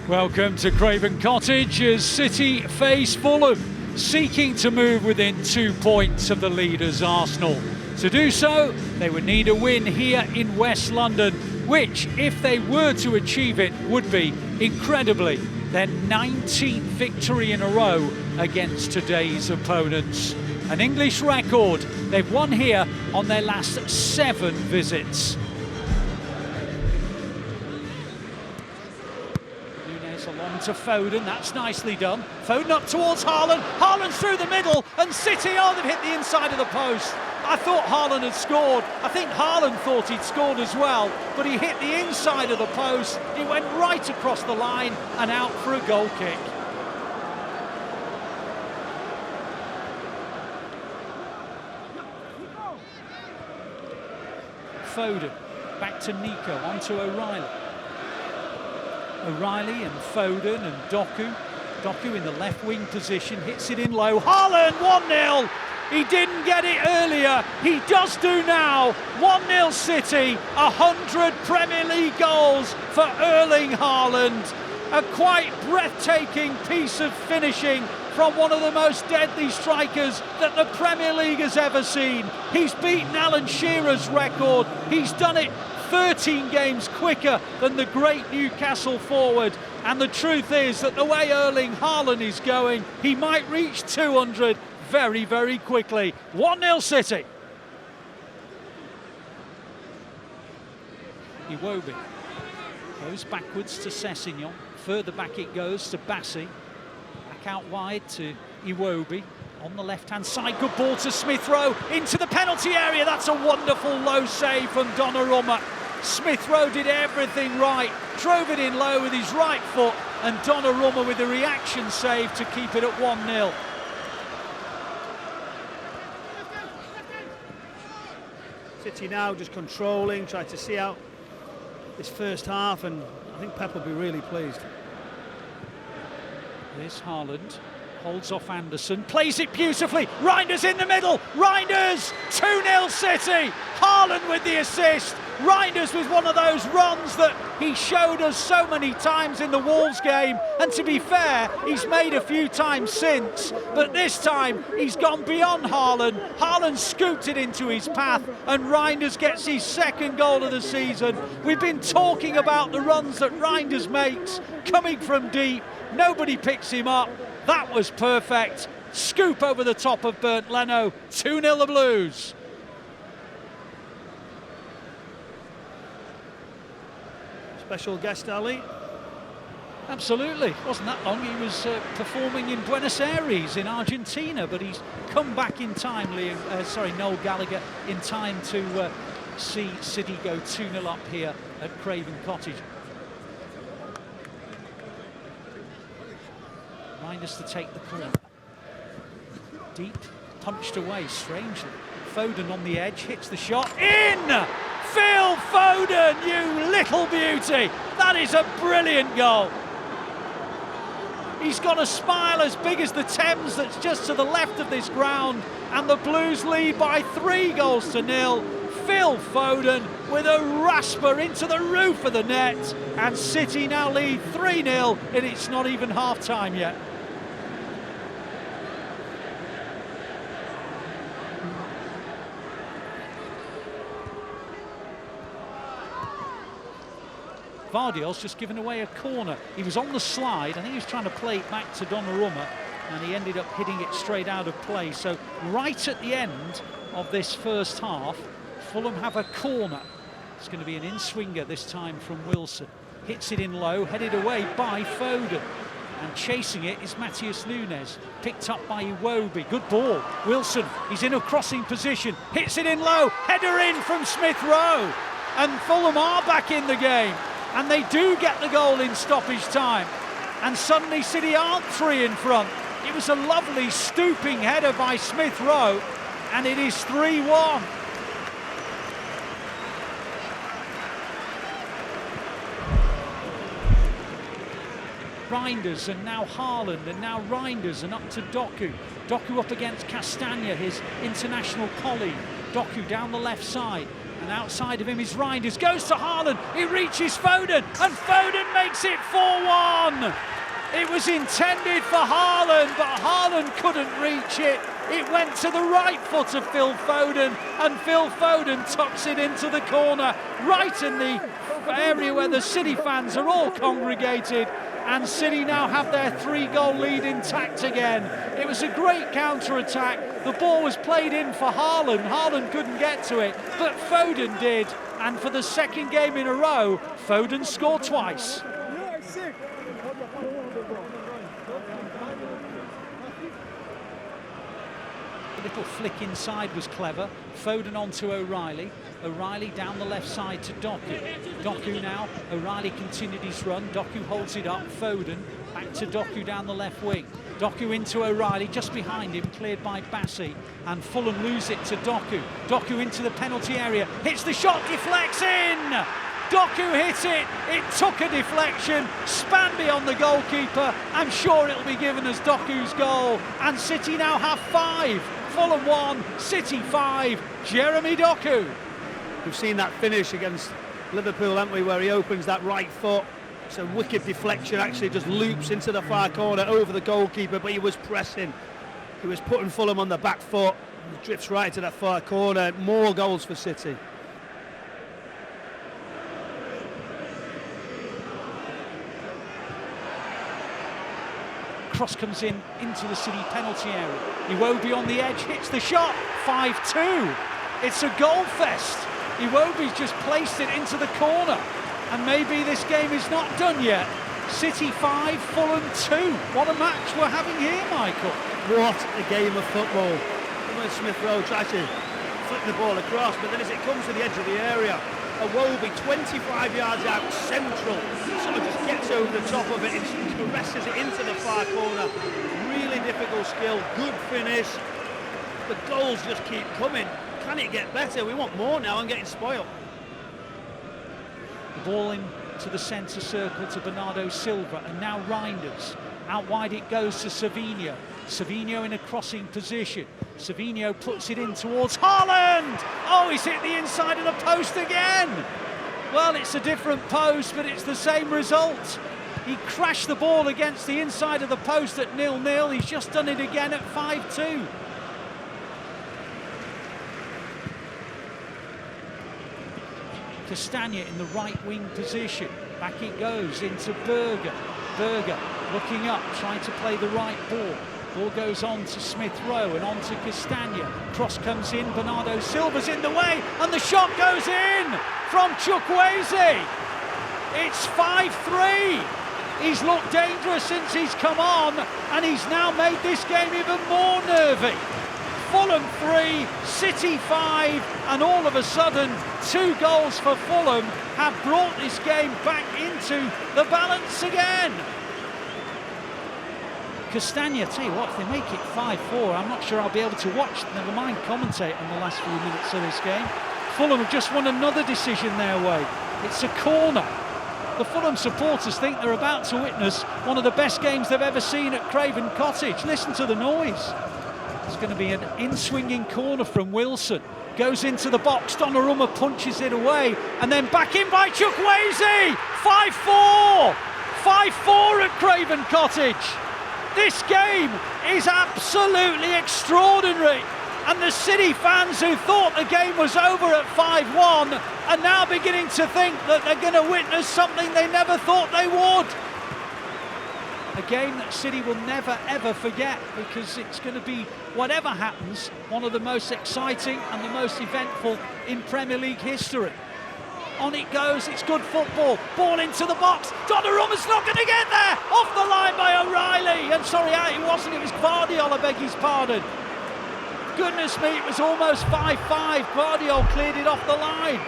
Welcome to Craven Cottage as City face Fulham, seeking to move within 2 points of the leaders Arsenal. To do so, they would need a win here in West London, which, if they were to achieve it, would be, incredibly, their 19th victory in a row against today's opponents. An English record. They've won here on their last 7 visits. Along to Foden, that's nicely done. Foden up towards Haaland, Haaland's through the middle, and City, they've hit the inside of the post. I thought Haaland had scored, I think Haaland thought he'd scored as well, but he hit the inside of the post, it went right across the line and out for a goal kick. Foden, back to Nico, onto O'Reilly. O'Reilly and Foden and Doku. Doku in the left wing position, hits it in low. Haaland, 1-0. He didn't get it earlier. He does do now. 1-0 City, 100 Premier League goals for Erling Haaland. A quite breathtaking piece of finishing from one of the most deadly strikers that the Premier League has ever seen. He's beaten Alan Shearer's record. He's done it 13 games quicker than the great Newcastle forward, and the truth is that the way Erling Haaland is going, he might reach 200 very, very quickly. 1-0 City. Iwobi goes backwards to Sessegnon, further back it goes to Bassi, back out wide to Iwobi. On the left-hand side, good ball to Smith Rowe, into the penalty area. That's a wonderful low save from Donnarumma. Smith Rowe did everything right, drove it in low with his right foot, and Donnarumma with a reaction save to keep it at 1-0. City now just controlling, trying to see out this first half, and I think Pep will be really pleased. There's Haaland. Holds off Anderson, plays it beautifully. Reinders in the middle. Reinders, 2-0 City. Haaland with the assist. Reinders with one of those runs that he showed us so many times in the Wolves game. And to be fair, he's made a few times since. But this time, he's gone beyond Haaland. Haaland scooped it into his path, and Reinders gets his 2nd goal of the season. We've been talking about the runs that Reinders makes, coming from deep. Nobody picks him up. That was perfect. Scoop over the top of Bernd Leno. 2-0 the Blues. Special guest, Ali? Absolutely. Wasn't that long. He was performing in Buenos Aires in Argentina, but he's come back in time, Noel Gallagher, in time to see City go 2-0 up here at Craven Cottage. Reinders to take the corner. Deep, punched away strangely. Foden on the edge, hits the shot. In! Phil Foden, you little beauty! That is a brilliant goal. He's got a smile as big as the Thames that's just to the left of this ground, and the Blues lead by 3-0. Phil Foden with a rasper into the roof of the net, and City now lead 3-0, and it's not even half-time yet. Gvardiol's just given away a corner. He was on the slide. I think he was trying to play it back to Donnarumma, and he ended up hitting it straight out of play. So right at the end of this first half, Fulham have a corner. It's going to be an in-swinger this time from Wilson. Hits it in low, headed away by Foden. And chasing it is Matheus Nunes. Picked up by Iwobi. Good ball. Wilson, he's in a crossing position. Hits it in low. Header in from Smith Rowe. And Fulham are back in the game. And they do get the goal in stoppage time. And suddenly City aren't 3 in front. It was a lovely stooping header by Smith Rowe. And it is 3-1. Reinders, and now Haaland, and now Reinders, and up to Doku. Doku up against Castagna, his international colleague. Doku down the left side. And outside of him is Reinders, goes to Haaland, he reaches Foden, and Foden makes it 4-1. It was intended for Haaland, but Haaland couldn't reach it. It went to the right foot of Phil Foden, and Phil Foden tucks it into the corner, right in the area where the City fans are all congregated, and City now have their 3-goal lead intact again. It was a great counter-attack. The ball was played in for Haaland. Haaland couldn't get to it, but Foden did, and for the second game in a row, Foden scored twice. The little flick inside was clever. Foden onto O'Reilly. O'Reilly down the left side to Doku. Doku now. O'Reilly continued his run. Doku holds it up. Foden back to Doku down the left wing. Doku into O'Reilly, just behind him, cleared by Bassi. And Fulham lose it to Doku. Doku into the penalty area. Hits the shot, deflects in! Doku hit it. It took a deflection, span beyond the goalkeeper. I'm sure it'll be given as Doku's goal. And City now have 5. Fulham 1, City 5. Jeremy Doku. We've seen that finish against Liverpool, haven't we, where he opens that right foot. It's a wicked deflection, actually just loops into the far corner over the goalkeeper, but he was pressing. He was putting Fulham on the back foot. He drifts right to that far corner. More goals for City. Cross comes in into the City penalty area. Iwobi on the edge, hits the shot, 5-2. It's a goal fest. Iwobi's just placed it into the corner. And maybe this game is not done yet. City 5, Fulham 2. What a match we're having here, Michael. What a game of football. When Smith Rowe tries to flick the ball across, but then as it comes to the edge of the area, Iwobi 25 yards out central, sort of just gets over the top of it and caresses it into the far corner. Really difficult skill, good finish. The goals just keep coming. Can it get better? We want more now. I'm getting spoiled. The ball into the centre circle to Bernardo Silva, and now Reinders. Out wide it goes to Savinho. Savinho in a crossing position. Savinho puts it in towards Haaland. Oh, he's hit the inside of the post again. Well, it's a different post, but it's the same result. He crashed the ball against the inside of the post at 0-0. He's just done it again at 5-2. Castagna in the right wing position. Back it goes into Berger. Berger looking up, trying to play the right ball. Ball goes on to Smith Rowe and on to Castagna. Cross comes in, Bernardo Silva's in the way, and the shot goes in from Chukwueze. It's 5-3. He's looked dangerous since he's come on, and he's now made this game even more nervy. Fulham 3, City 5, and all of a sudden 2 goals for Fulham have brought this game back into the balance again. Castagna, tell you what, if they make it 5-4, I'm not sure I'll be able to watch, never mind commentate on the last few minutes of this game. Fulham have just won another decision their way. It's a corner. The Fulham supporters think they're about to witness one of the best games they've ever seen at Craven Cottage. Listen to the noise. It's going to be an in-swinging corner from Wilson. Goes into the box, Donnarumma punches it away, and then back in by Chukwueze! 5-4! 5-4 at Craven Cottage. This game is absolutely extraordinary. And the City fans who thought the game was over at 5-1 are now beginning to think that they're going to witness something they never thought they would. A game that City will never ever forget, because it's going to be, whatever happens, one of the most exciting and the most eventful in Premier League history. On it goes, it's good football, ball into the box, Donnarumma's not going to get there, off the line by O'Reilly, and sorry, it wasn't, it was Gvardiol, I beg his pardon. Goodness me, it was almost 5-5, Gvardiol cleared it off the line.